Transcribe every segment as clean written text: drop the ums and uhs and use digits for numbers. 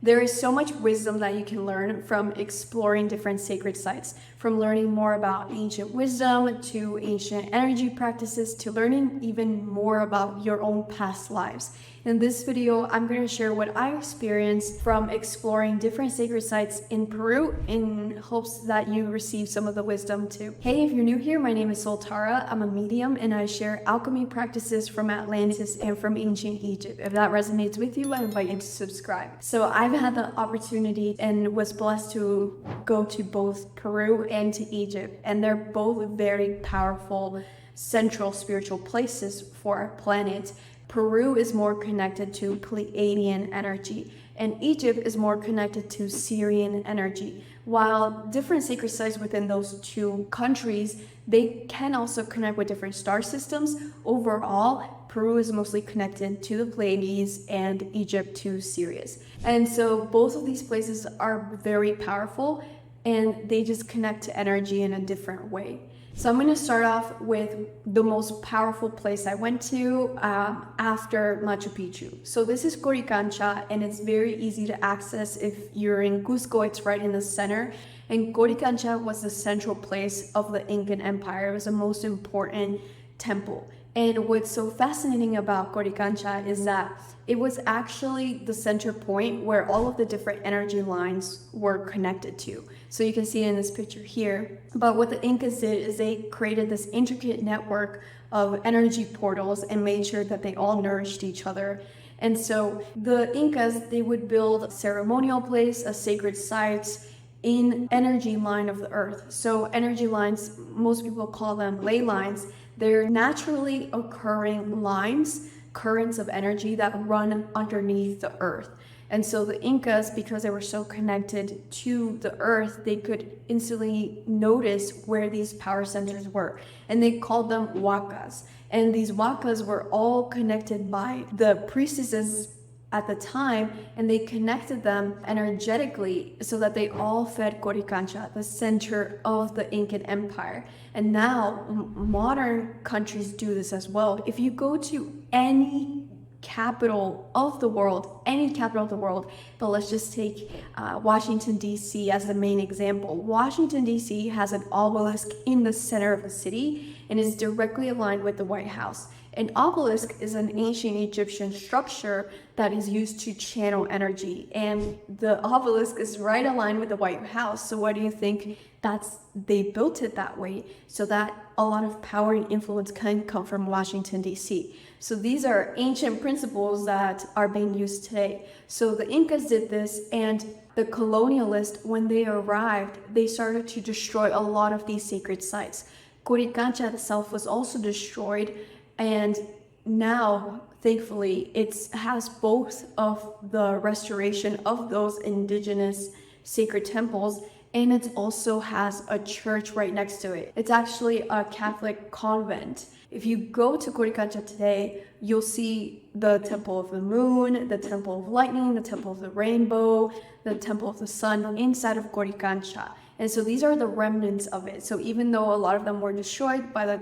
There is so much wisdom that you can learn from exploring different sacred sites, from learning more about ancient wisdom to ancient energy practices to learning even more about your own past lives. In this video, I'm going to share what I experienced from exploring different sacred sites in Peru in hopes that you receive some of the wisdom too. Hey, if you're new here, my name is IamSolTara. I'm a medium and I share alchemy practices from Atlantis and from ancient Egypt. If that resonates with you, I invite you to subscribe. So I've had the opportunity and was blessed to go to both Peru and to Egypt, and they're both very powerful central spiritual places for our planet. Peru is more connected to Pleiadian energy, and Egypt is more connected to Syrian energy. While different sacred sites within those two countries, they can also connect with different star systems. Overall, Peru is mostly connected to the Pleiades and Egypt to Sirius. And so both of these places are very powerful and they just connect to energy in a different way. So I'm going to start off with the most powerful place I went to after Machu Picchu. So this is Qorikancha, and it's very easy to access if you're in Cusco. It's right in the center. And Qorikancha was the central place of the Incan Empire. It was the most important temple. And what's so fascinating about Qorikancha is that it was actually the center point where all of the different energy lines were connected to. So you can see in this picture here. But what the Incas did is they created this intricate network of energy portals and made sure that they all nourished each other. And so the Incas, they would build a ceremonial place, a sacred site, in energy line of the earth. So energy lines, most people call them ley lines. They're naturally occurring lines, currents of energy that run underneath the earth. And so the Incas, because they were so connected to the earth, they could instantly notice where these power centers were. And they called them huacas. And these huacas were all connected by the priestesses at the time, and they connected them energetically so that they all fed Qorikancha, the center of the Incan Empire. And now modern countries do this as well. If you go to any capital of the world, but let's just take Washington, D.C. as the main example. Washington, D.C. has an obelisk in the center of the city and is directly aligned with the White House. An obelisk is an ancient Egyptian structure that is used to channel energy, and the obelisk is right aligned with the White House. So what do you think? They built it that way so that a lot of power and influence can come from Washington, D.C. So these are ancient principles that are being used today. So the Incas did this, and the colonialists, when they arrived, they started to destroy a lot of these sacred sites. Qorikancha itself was also destroyed, and now, thankfully, it has both of the restoration of those indigenous sacred temples, and it also has a church right next to it. It's actually a Catholic convent. If you go to Qorikancha today, you'll see the Temple of the Moon, the Temple of Lightning, the Temple of the Rainbow, the Temple of the Sun inside of Qorikancha. And so these are the remnants of it. So even though a lot of them were destroyed by the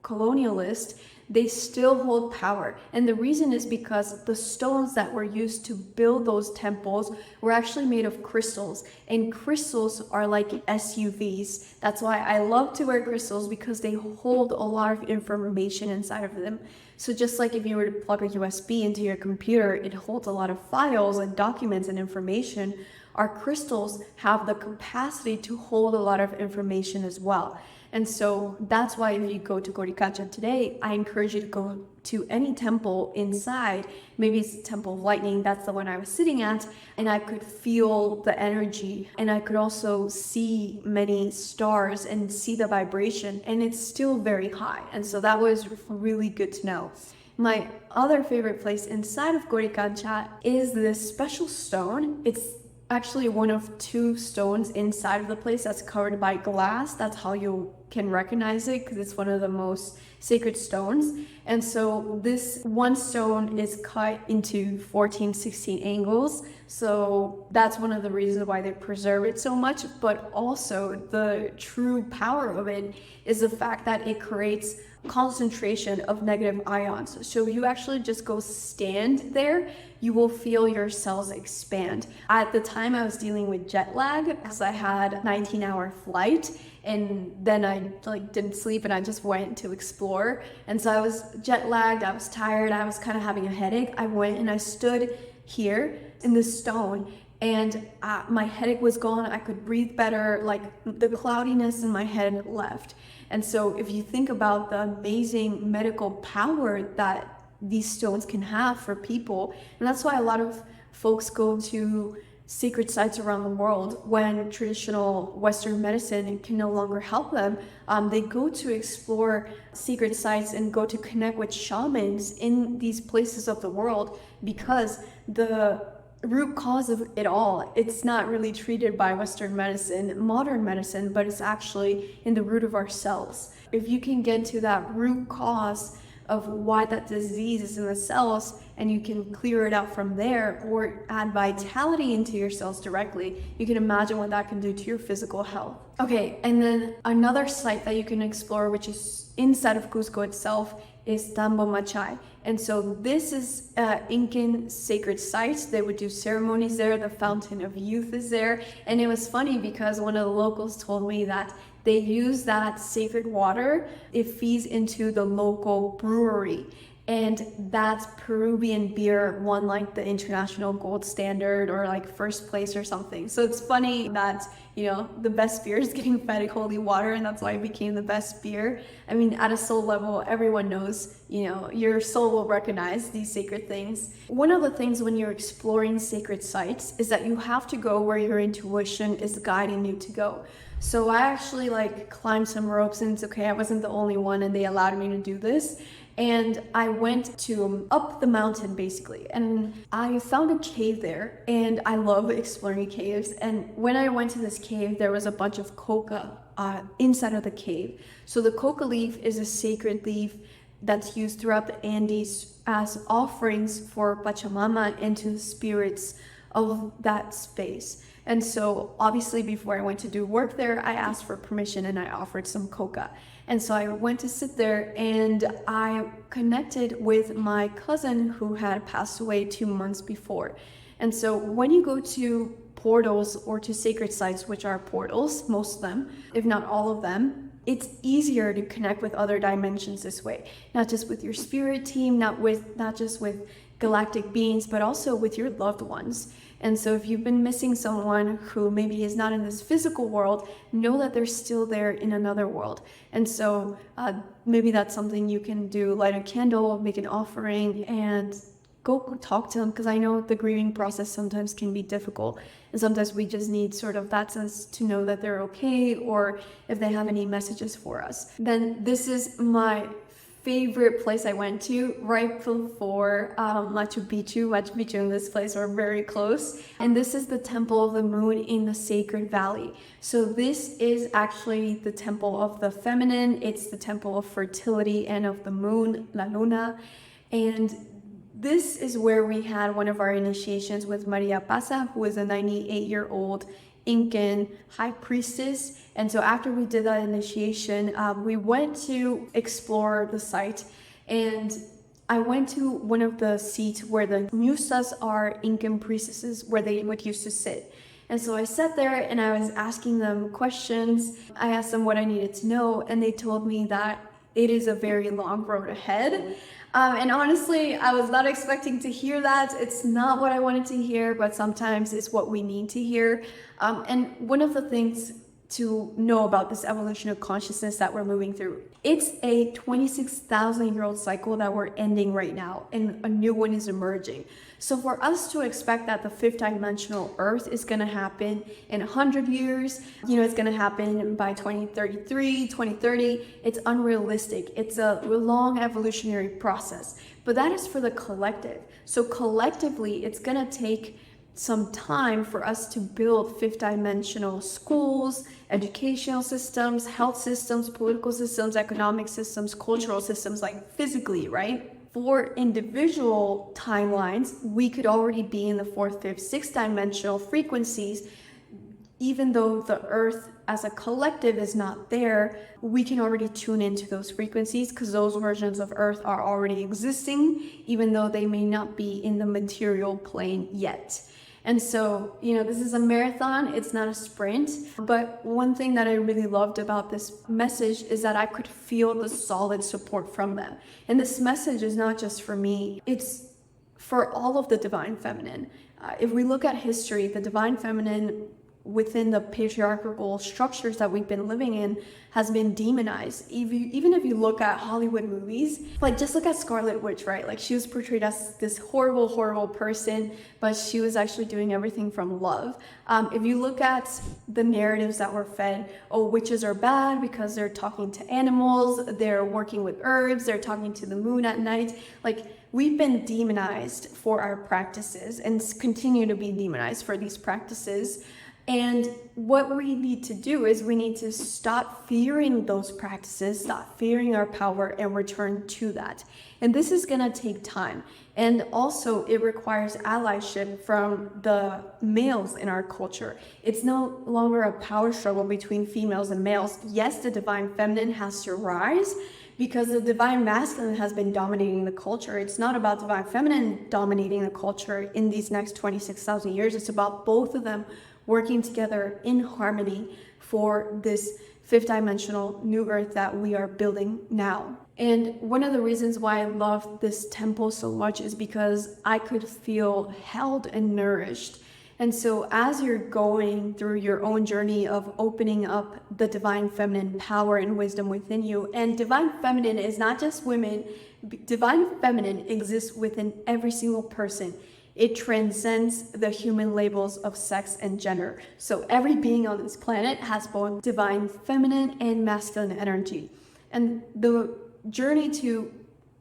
colonialists, they still hold power. And the reason is because the stones that were used to build those temples were actually made of crystals, and crystals are like SUVs. That's why I love to wear crystals, because they hold a lot of information inside of them. So just like if you were to plug a USB into your computer, it holds a lot of files and documents and information. Our crystals have the capacity to hold a lot of information as well. And so that's why if you go to Qorikancha today, I encourage you to go to any temple inside. Maybe it's the Temple of Lightning, that's the one I was sitting at, and I could feel the energy, and I could also see many stars and see the vibration, and it's still very high. And so that was really good to know. My other favorite place inside of Qorikancha is this special stone. It's actually one of two stones inside of the place that's covered by glass. That's how you can recognize it, because it's one of the most sacred stones. And so this one stone is cut into 14, 16 angles. So that's one of the reasons why they preserve it so much. But also the true power of it is the fact that it creates concentration of negative ions. So you actually just go stand there, you will feel your cells expand. At the time I was dealing with jet lag because I had a 19-hour flight, and then I didn't sleep and I just went to explore. And so I was jet lagged, I was tired, I was kind of having a headache. I went and I stood here in the stone, and my headache was gone. I could breathe better, like the cloudiness in my head left. And so if you think about the amazing medical power that these stones can have for people, and that's why a lot of folks go to sacred sites around the world when traditional Western medicine can no longer help them. They go to explore sacred sites and go to connect with shamans in these places of the world, because the root cause of it all, it's not really treated by Western medicine, modern medicine, but it's actually in the root of our cells. If you can get to that root cause of why that disease is in the cells, and you can clear it out from there or add vitality into your cells directly, you can imagine what that can do to your physical health. Okay, and then another site that you can explore, which is inside of Cusco itself, is Tambomachay. And so this is Incan sacred site. They would do ceremonies there. The fountain of youth is there. And it was funny because one of the locals told me that they use that sacred water. It feeds into the local brewery. And that Peruvian beer won like the international gold standard or like first place or something. So it's funny that, you know, the best beer is getting fed holy water, and that's why it became the best beer. I mean, at a soul level, everyone knows, you know, your soul will recognize these sacred things. One of the things when you're exploring sacred sites is that you have to go where your intuition is guiding you to go. So I actually climbed some ropes, and it's okay, I wasn't the only one, and they allowed me to do this. And I went to up the mountain basically, and I found a cave there, and I love exploring caves. And when I went to this cave, there was a bunch of coca inside of the cave. So the coca leaf is a sacred leaf that's used throughout the Andes as offerings for Pachamama and to the spirits of that space. And so obviously before I went to do work there, I asked for permission and I offered some coca. And so I went to sit there, and I connected with my cousin who had passed away 2 months before. And so when you go to portals or to sacred sites, which are portals, most of them, if not all of them, it's easier to connect with other dimensions this way. Not just with your spirit team, not just with galactic beings, but also with your loved ones. And so if you've been missing someone who maybe is not in this physical world, know that they're still there in another world. And so maybe that's something you can do, light a candle, make an offering, and go talk to them, because I know the grieving process sometimes can be difficult. And sometimes we just need sort of that sense to know that they're okay, or if they have any messages for us. Then this is my favorite place I went to right before Machu Picchu. Machu Picchu and this place are very close. And this is the Temple of the Moon in the Sacred Valley. So this is actually the temple of the feminine. It's the temple of fertility and of the moon, La Luna. And this is where we had one of our initiations with Maria Pasa, who is a 98-year-old Incan high priestess. And so after we did that initiation, we went to explore the site, and I went to one of the seats where the musas are, Incan priestesses, where they would used to sit. And so I sat there and I was asking them questions. I asked them what I needed to know, and they told me that it is a very long road ahead. And honestly, I was not expecting to hear that. It's not what I wanted to hear, but sometimes it's what we need to hear. And one of the things to know about this evolution of consciousness that we're moving through, it's a 26,000-year-old cycle that we're ending right now, and a new one is emerging. So for us to expect that the fifth dimensional Earth is going to happen in 100 years, you know, it's going to happen by 2033, 2030, it's unrealistic. It's a long evolutionary process, but that is for the collective. So collectively, it's going to take some time for us to build fifth dimensional schools, educational systems, health systems, political systems, economic systems, cultural systems, like physically, right? For individual timelines, we could already be in the fourth, fifth, sixth dimensional frequencies even though the earth as a collective is not there, we can already tune into those frequencies because those versions of earth are already existing, even though they may not be in the material plane yet. And so, this is a marathon, it's not a sprint. But one thing that I really loved about this message is that I could feel the solid support from them. And this message is not just for me, it's for all of the divine feminine. If we look at history, the divine feminine within the patriarchal structures that we've been living in has been demonized. Even if you look at Hollywood movies, like just look at Scarlet Witch, right? Like she was portrayed as this horrible, horrible person, but she was actually doing everything from love. If you look at the narratives that were fed, oh, witches are bad because they're talking to animals, they're working with herbs, they're talking to the moon at night. Like, we've been demonized for our practices and continue to be demonized for these practices. And what we need to do is we need to stop fearing those practices, stop fearing our power, and return to that. And this is going to take time. And also it requires allyship from the males in our culture. It's no longer a power struggle between females and males. Yes, the divine feminine has to rise because the divine masculine has been dominating the culture. It's not about divine feminine dominating the culture in these next 26,000 years. It's about both of them working together in harmony for this fifth dimensional new earth that we are building now. And one of the reasons why I love this temple so much is because I could feel held and nourished. And so as you're going through your own journey of opening up the divine feminine power and wisdom within you, and divine feminine is not just women, divine feminine exists within every single person. It transcends the human labels of sex and gender. So every being on this planet has both divine feminine and masculine energy. And the journey to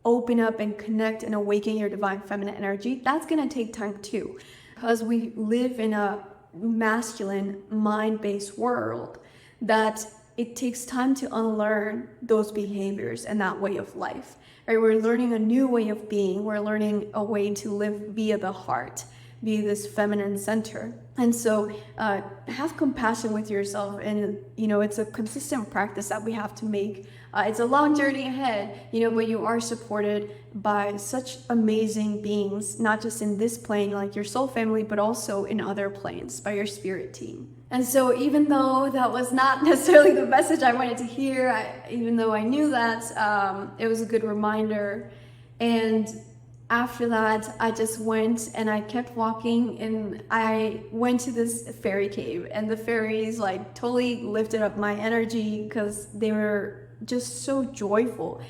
open up and connect and awaken your divine feminine energy, that's gonna take time too. Because we live in a masculine mind-based world that it takes time to unlearn those behaviors and that way of life. Right? We're learning a new way of being. We're learning a way to live via the heart, via this feminine center. And so have compassion with yourself. And, it's a consistent practice that we have to make. It's a long journey ahead, but you are supported by such amazing beings, not just in this plane, like your soul family, but also in other planes by your spirit team. And so even though that was not necessarily the message I wanted to hear, even though I knew that, it was a good reminder. And after that, I just went and I kept walking and I went to this fairy cave, and the fairies totally lifted up my energy because they were just so joyful.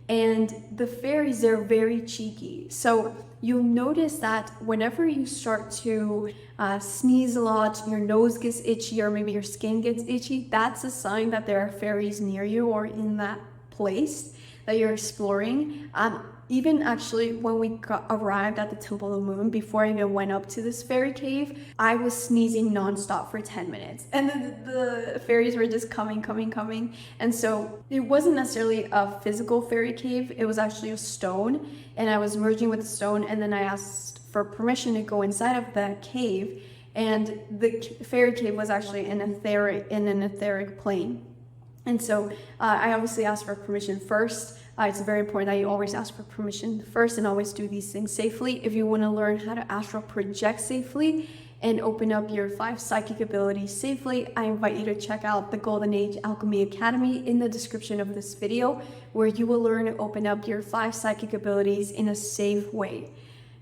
And the fairies, they're very cheeky. So you'll notice that whenever you start to sneeze a lot, your nose gets itchy, or maybe your skin gets itchy, that's a sign that there are fairies near you or in that place that you're exploring. Even actually when we arrived at the Temple of the Moon, before I even went up to this fairy cave, I was sneezing nonstop for 10 minutes. And then the fairies were just coming. And so it wasn't necessarily a physical fairy cave, it was actually a stone. And I was merging with the stone, and then I asked for permission to go inside of the cave. And the fairy cave was actually in an etheric plane. And so I obviously asked for permission first. It's very important that you always ask for permission first and always do these things safely. If you want to learn how to astral project safely and open up your 5 psychic abilities safely, I invite you to check out the Golden Age Alchemy Academy in the description of this video, where you will learn to open up your 5 psychic abilities in a safe way.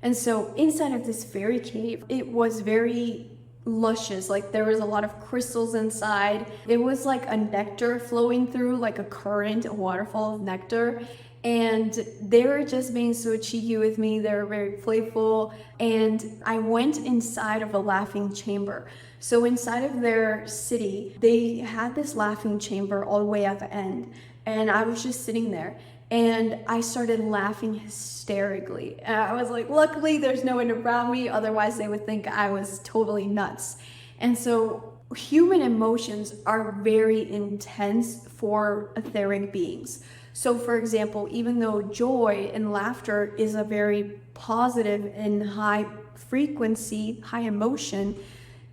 And so inside of this fairy cave, it was very luscious. There was a lot of crystals inside. It was like a nectar flowing through, like a current, a waterfall of nectar. And they were just being so cheeky with me. They were very playful. And I went inside of a laughing chamber. So inside of their city, they had this laughing chamber all the way at the end. And I was just sitting there. And I started laughing hysterically. And I was like, luckily there's no one around me, otherwise they would think I was totally nuts. And so human emotions are very intense for etheric beings. So for example, even though joy and laughter is a very positive and high frequency, high emotion,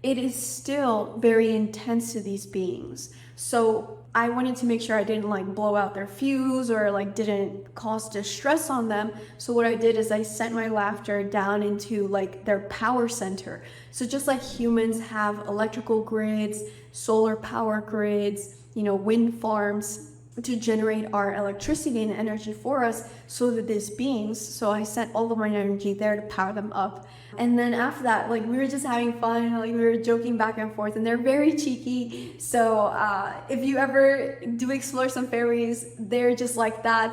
it is still very intense to these beings. So I wanted to make sure I didn't like blow out their fuse or like didn't cause distress on them. So what I did is I sent my laughter down into like their power center. So just like humans have electrical grids, solar power grids, wind farms to generate our electricity and energy for us, so that these beings, so I sent all of my energy there to power them up. And then after that, like we were just having fun, like we were joking back and forth, and they're very cheeky. So if you ever do explore some fairies, they're just like that.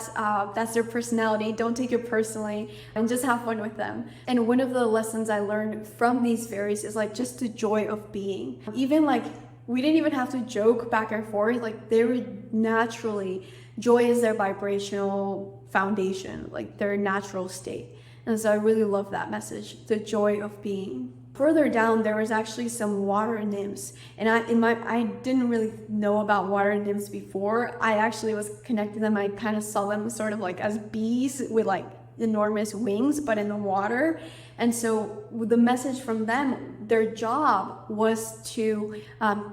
That's their personality. Don't take it personally and just have fun with them. And one of the lessons I learned from these fairies is like just the joy of being. Even like we didn't even have to joke back and forth. Like they were naturally, joy is their vibrational foundation, like their natural state. And so I really love that message, the joy of being. Further down, there was actually some water nymphs, and I didn't really know about water nymphs before. I actually was connected to them. I kind of saw them sort of like as bees with like enormous wings, but in the water. And so the message from them, their job was to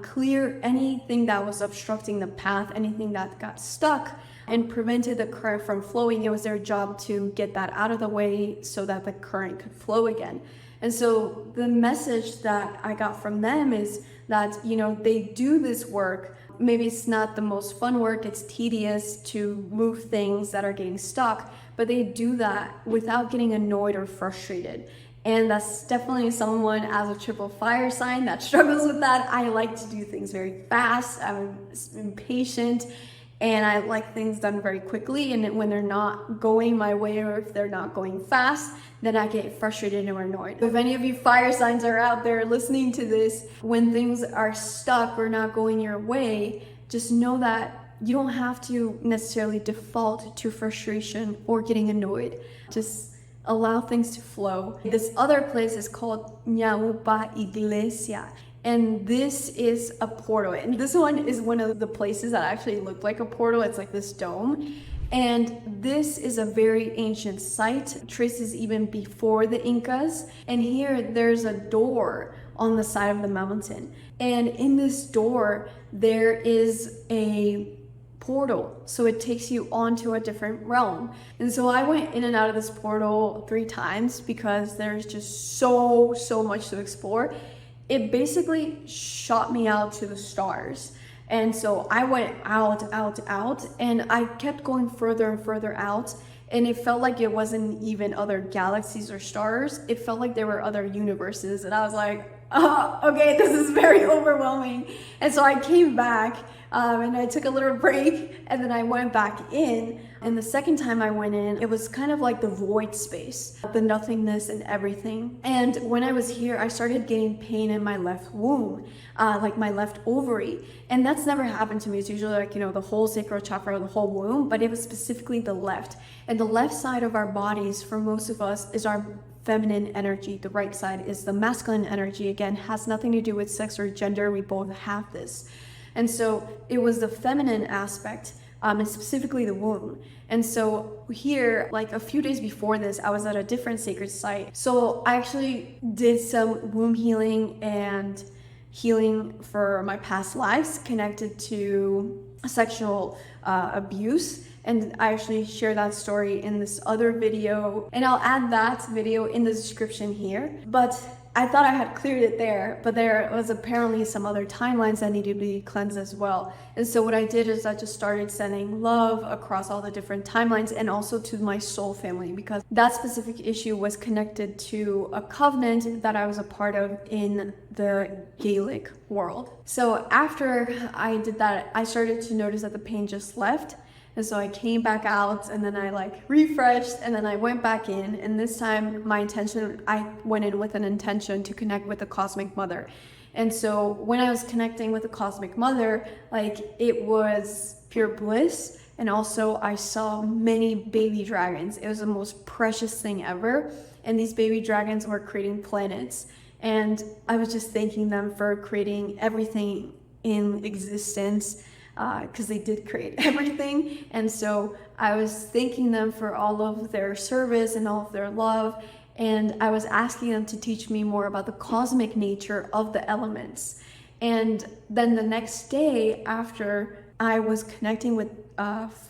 clear anything that was obstructing the path, anything that got stuck and prevented the current from flowing. It was their job to get that out of the way so that the current could flow again. And so the message that I got from them is that, they do this work. Maybe it's not the most fun work, it's tedious to move things that are getting stuck, but they do that without getting annoyed or frustrated. And that's definitely someone as a triple fire sign that struggles with that. I like to do things very fast, I'm impatient, and I like things done very quickly. And when they're not going my way, or if they're not going fast, then I get frustrated or annoyed. If any of you fire signs are out there listening to this, when things are stuck or not going your way, just know that you don't have to necessarily default to frustration or getting annoyed. Just allow things to flow. This other place is called Ñaupa Iglesia. And this is a portal. And this one is one of the places that actually looked like a portal. It's like this dome. And this is a very ancient site, traces even before the Incas. And here there's a door on the side of the mountain. And in this door, there is a portal. So it takes you onto a different realm. And so I went in and out of this portal 3 times because there's just so much to explore. It basically shot me out to the stars. And so I went out, and I kept going further and further out. And it felt like it wasn't even other galaxies or stars. It felt like there were other universes. And I was like, oh, okay, this is very overwhelming. And so I came back and I took a little break, and then I went back in. And the second time I went in, it was kind of like the void space, the nothingness and everything. And when I was here, I started getting pain in my left womb, like my left ovary. And that's never happened to me. It's usually like, the whole sacral chakra, the whole womb, but it was specifically the left. And the left side of our bodies, for most of us, is our feminine energy. The right side is the masculine energy. Again, has nothing to do with sex or gender. We both have this. And so it was the feminine aspect, and specifically the womb. And so here, like a few days before this, I was at a different sacred site. So I actually did some womb healing and healing for my past lives connected to sexual abuse. And I actually share that story in this other video, and I'll add that video in the description here. But I thought I had cleared it there, but there was apparently some other timelines that needed to be cleansed as well. And so what I did is I just started sending love across all the different timelines, and also to my soul family, because that specific issue was connected to a covenant that I was a part of in the Gaelic world. So after I did that, I started to notice that the pain just left. And so I came back out, and then I refreshed, and then I went back in. And this time I went in with an intention to connect with the Cosmic Mother. And so when I was connecting with the Cosmic Mother, it was pure bliss. And also I saw many baby dragons. It was the most precious thing ever. And these baby dragons were creating planets. And I was just thanking them for creating everything in existence, because they did create everything. And so I was thanking them for all of their service and all of their love. and I was asking them to teach me more about the cosmic nature of the elements. And then the next day, after I was connecting with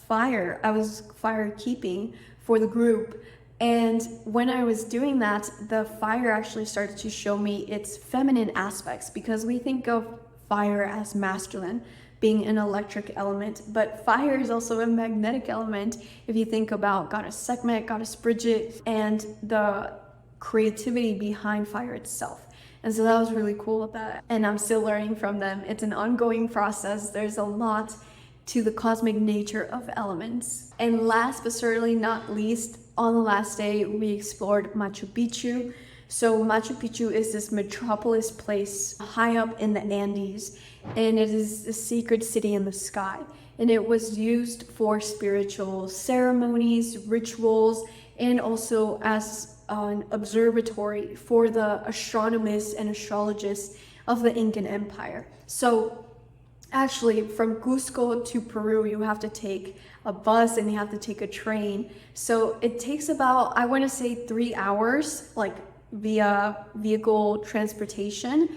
fire, I was fire keeping for the group. And when I was doing that, the fire actually started to show me its feminine aspects, because we think of fire as masculine, being an electric element, but fire is also a magnetic element if you think about Goddess Sekhmet, Goddess Bridget, and the creativity behind fire itself. And so that was really cool with that, and I'm still learning from them. It's an ongoing process. There's a lot to the cosmic nature of elements. And last but certainly not least, on the last day we explored Machu Picchu. So Machu Picchu is this metropolis place high up in the Andes, and it is a sacred city in the sky. And it was used for spiritual ceremonies, rituals, and also as an observatory for the astronomers and astrologists of the Incan Empire. So actually, from Cusco to Peru, you have to take a bus and you have to take a train. So it takes about, I want to say 3 hours, like via vehicle transportation.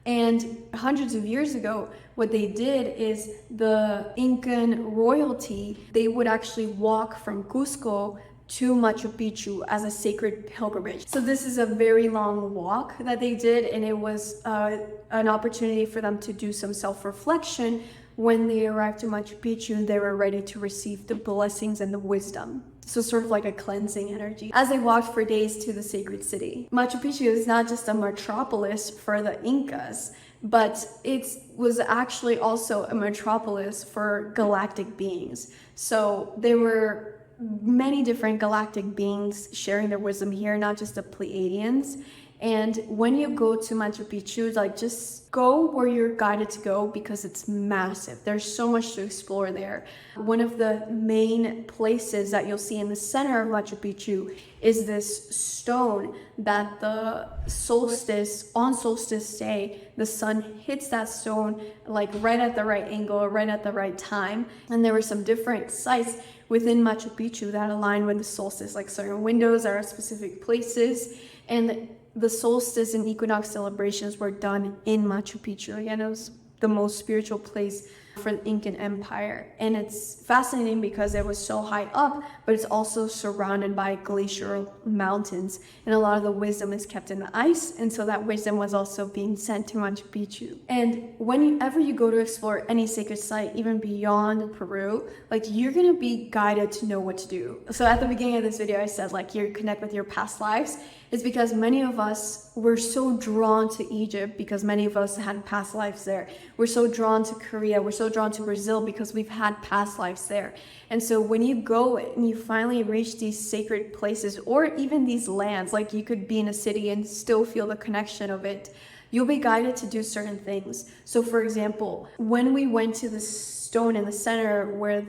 And hundreds of years ago, what they did is the Incan royalty, they would actually walk from Cusco to Machu Picchu as a sacred pilgrimage. So this is a very long walk that they did, and it was an opportunity for them to do some self-reflection. When they arrived to Machu Picchu, they were ready to receive the blessings and the wisdom. So sort of like a cleansing energy as they walked for days to the sacred city. Machu Picchu is not just a metropolis for the Incas, but it was actually also a metropolis for galactic beings. So there were many different galactic beings sharing their wisdom here, not just the Pleiadians. And when you go to Machu Picchu, like, just go where you're guided to go, because it's massive. There's so much to explore there. One of the main places that you'll see in the center of Machu Picchu is this stone that the solstice, on solstice day, the sun hits that stone like right at the right angle, right at the right time. And there were some different sites within Machu Picchu that align with the solstice, like certain windows are at specific places. And the solstice and equinox celebrations were done in Machu Picchu. Again, it was the most spiritual place for the Incan Empire. And it's fascinating because it was so high up, but it's also surrounded by glacial mountains. And a lot of the wisdom is kept in the ice. And so that wisdom was also being sent to Machu Picchu. And whenever you go to explore any sacred site, even beyond Peru, like, you're going to be guided to know what to do. So at the beginning of this video, I said, like, you connect with your past lives. It's because many of us were so drawn to Egypt because many of us had past lives there. We're so drawn to Korea. We're so drawn to Brazil because we've had past lives there. And so when you go and you finally reach these sacred places, or even these lands, like, you could be in a city and still feel the connection of it, you'll be guided to do certain things. So for example, when we went to the stone in the center where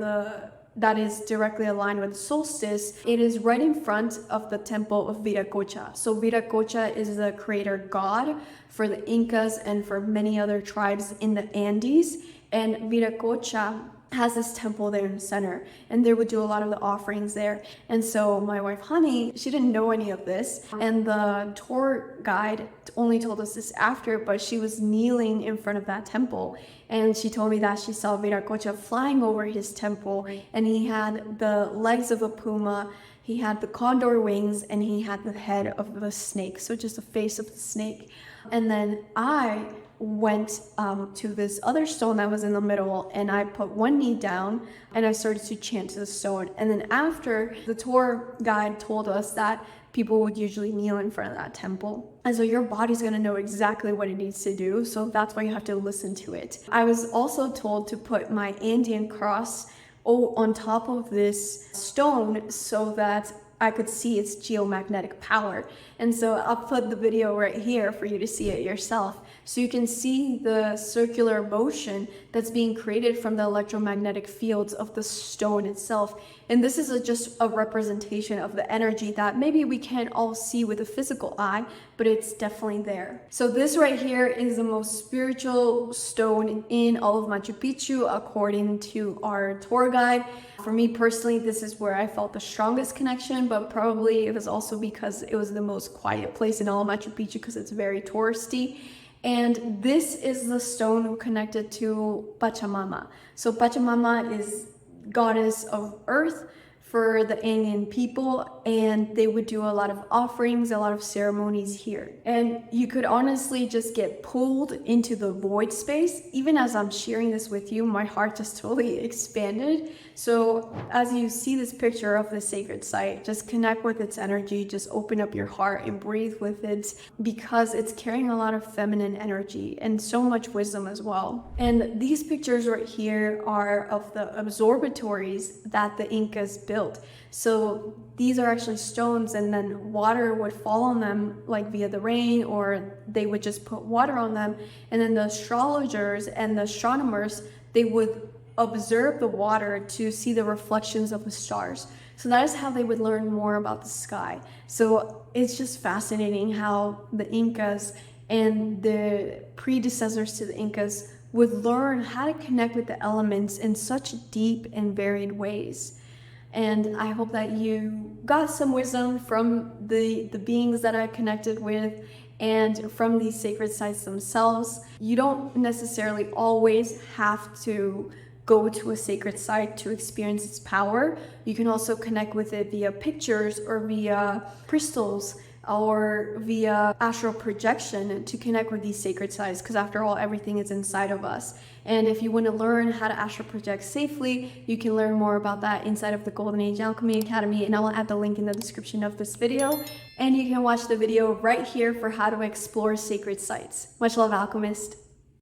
that is directly aligned with the solstice, it is right in front of the temple of Qorikancha. So Qorikancha is the creator god for the Incas and for many other tribes in the Andes. And Qorikancha has this temple there in the center, and they would do a lot of the offerings there. And so my wife Honey, she didn't know any of this, and the tour guide only told us this after, but she was kneeling in front of that temple, and she told me that she saw Qorikancha flying over his temple, and he had the legs of a puma, he had the condor wings, and he had the head of the snake, so just the face of the snake. And then I went to this other stone that was in the middle, and I put one knee down and I started to chant to the stone. And then after, the tour guide told us that people would usually kneel in front of that temple, and so your body's going to know exactly what it needs to do, so that's why you have to listen to it. I was also told to put my Andean cross on top of this stone so that I could see its geomagnetic power. And so I'll put the video right here for you to see it yourself. So you can see the circular motion that's being created from the electromagnetic fields of the stone itself. And this is just a representation of the energy that maybe we can't all see with the physical eye, but it's definitely there. So this right here is the most spiritual stone in all of Machu Picchu, according to our tour guide. For me personally, this is where I felt the strongest connection, but probably it was also because it was the most quiet place in all of Machu Picchu because it's very touristy. And this is the stone connected to Pachamama. So Pachamama is goddess of earth for the Incan people, and they would do a lot of offerings, a lot of ceremonies here. And you could honestly just get pulled into the void space. Even as I'm sharing this with you, my heart just totally expanded. So as you see this picture of the sacred site, just connect with its energy, just open up your heart and breathe with it, because it's carrying a lot of feminine energy and so much wisdom as well. And these pictures right here are of the observatories that the Incas built. So these are actually stones, and then water would fall on them like via the rain, or they would just put water on them, and then the astrologers and the astronomers, they would observe the water to see the reflections of the stars. So that is how they would learn more about the sky. So it's just fascinating how the Incas and the predecessors to the Incas would learn how to connect with the elements in such deep and varied ways. And I hope that you got some wisdom from the beings that I connected with and from these sacred sites themselves. You don't necessarily always have to go to a sacred site to experience its power. You can also connect with it via pictures or via crystals or via astral projection to connect with these sacred sites, because after all, everything is inside of us. And if you want to learn how to astral project safely, you can learn more about that inside of the Golden Age Alchemy Academy, and I will add the link in the description of this video. And you can watch the video right here for how to explore sacred sites. Much love, Alchemist.